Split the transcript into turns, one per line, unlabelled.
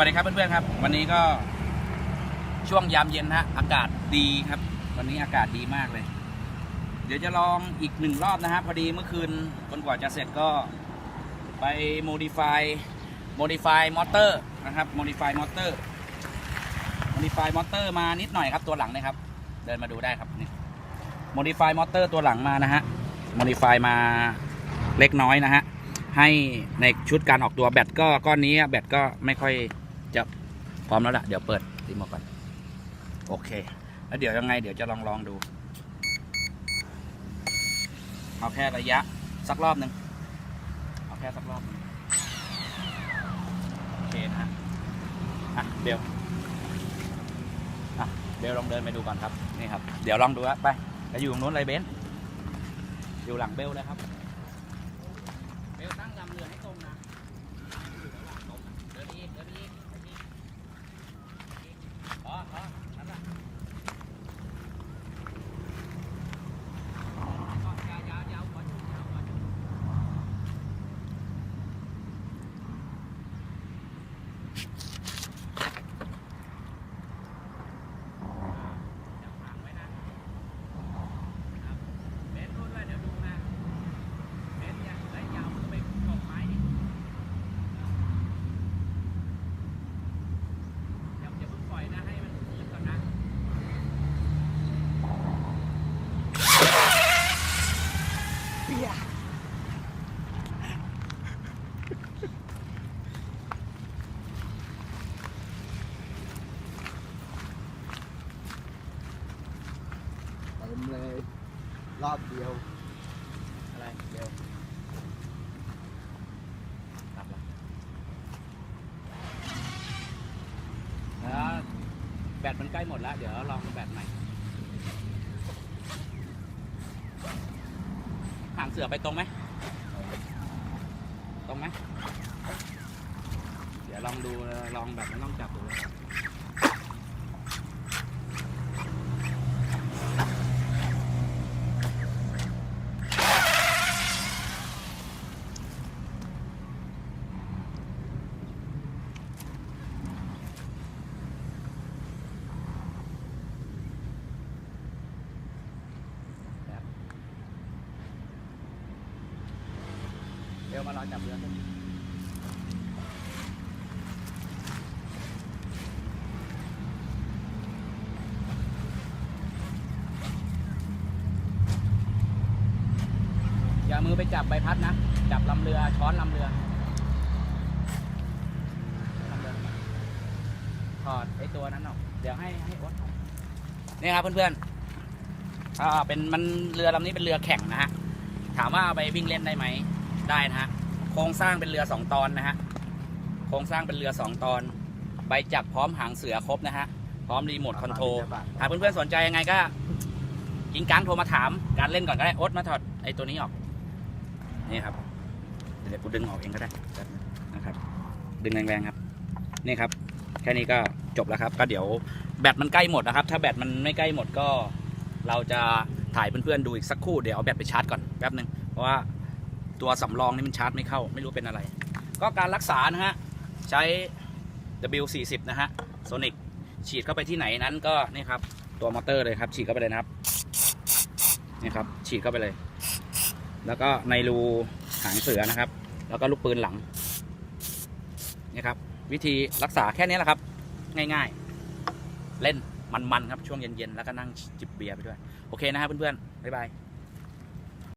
วัสดีครับเพื่อนๆครับวันนี้ก็ช่วงยามเย็นฮะอากาศดีครับวันนี้อากาศดีมากเลยเดี๋ยวจะลองอีก1 รอบนะฮะพอดีเมื่อคืนจนกว่าจะเสร็จก็ไปmodifyมอเตอร์นะครับmodifyมอเตอร์มานิดหน่อยครับตัวหลังนะครับเดินมาดูได้ครับนี่ modifyมอเตอร์ตัวหลังมานะฮะ modify มาเล็กน้อยนะฮะให้ในชุดการออกตัวแบตก็ก้อนนี้แบตก็ไม่ค่อยจะพร้อมแล้วล่ะเดี๋ยวเปิดรีโมทก่อนโอเคแล้วเดี๋ยวยังไงเดี๋ยวจะลองดูเอาแค่ระยะสักรอบหนึ่งเอาแค่สักรอบโอเคนะฮะเบลลองเดินไปดูก่อนครับนี่ครับเดี๋ยวลองดูไปอยู่ตรงนู้นเลยเบนอยู่หลังเบลเลยครับเบลตั้งลำเรือให้ตรงนะอยู่ระหว่างตรงเดินอีกนั่นแหละยาวก่อน
เลยรอบเดียว
อะไรเดี๋ยวกลับละแล้วแบตมันใกล้หมดแล้วเดี๋ยวลองแบตใหม่หางเสือไปตรงไหมเดี๋ยวลองดูลองแบบมันต้องจับดูเดี๋ยวมาลองจับเรือกันอย่ามือไปจับใบพัดนะจับลำเรือช้อนลำเรือถอดไอ้ตัวนั้นออกเดี๋ยวให้โอ๊ตนี่ครับเพื่อนๆเป็นเรือลำนี้เป็นเรือแข่งนะฮะถามว่าเอาไปวิ่งเล่นได้ไหมได้นะฮะโครงสร้างเป็นเรือ2 ตอนนะฮะโครงสร้างเป็นเรือ2 ตอนใบจับพร้อมหางเสือครบนะฮะพร้อมรีโมทคอนโทรลหากเพื่อนๆสนใจยังไงก็กิ้งก้างโทรมาถามการเล่นก่อนก็ได้โอ๊ตมาถอดไอ้ตัวนี้ออกนี่ครับเดี๋ยวกูดึงออกเองก็ได้นะครับดึงแรงๆครับนี่ครับแค่นี้ก็จบแล้วครับก็เดี๋ยวแบตมันใกล้หมดนะครับถ้าแบตมันไม่ใกล้หมดก็เราจะถ่ายเพื่อนๆดูอีกสักครู่เดี๋ยวเอาแบตไปชาร์จก่อนแป๊บนึงเพราะว่าตัวสำรองนี่มันชาร์จไม่เข้าไม่รู้เป็นอะไรก็การรักษานะฮะใช้ W40 นะฮะโซนิกฉีดเข้าไปที่ไหนนั้นก็นี่ครับตัวมอเตอร์เลยครับฉีดเข้าไปเลยนะครับนี่ครับฉีดเข้าไปเลยแล้วก็ในรูหางเสือนะครับแล้วก็ลูกปืนหลังนี่ครับวิธีรักษาแค่นี้แหละครับง่ายๆเล่นมันๆครับช่วงเย็นๆแล้วก็นั่งจิบเบียร์ไปด้วยโอเคนะครับเพื่อนๆบ๊ายบาย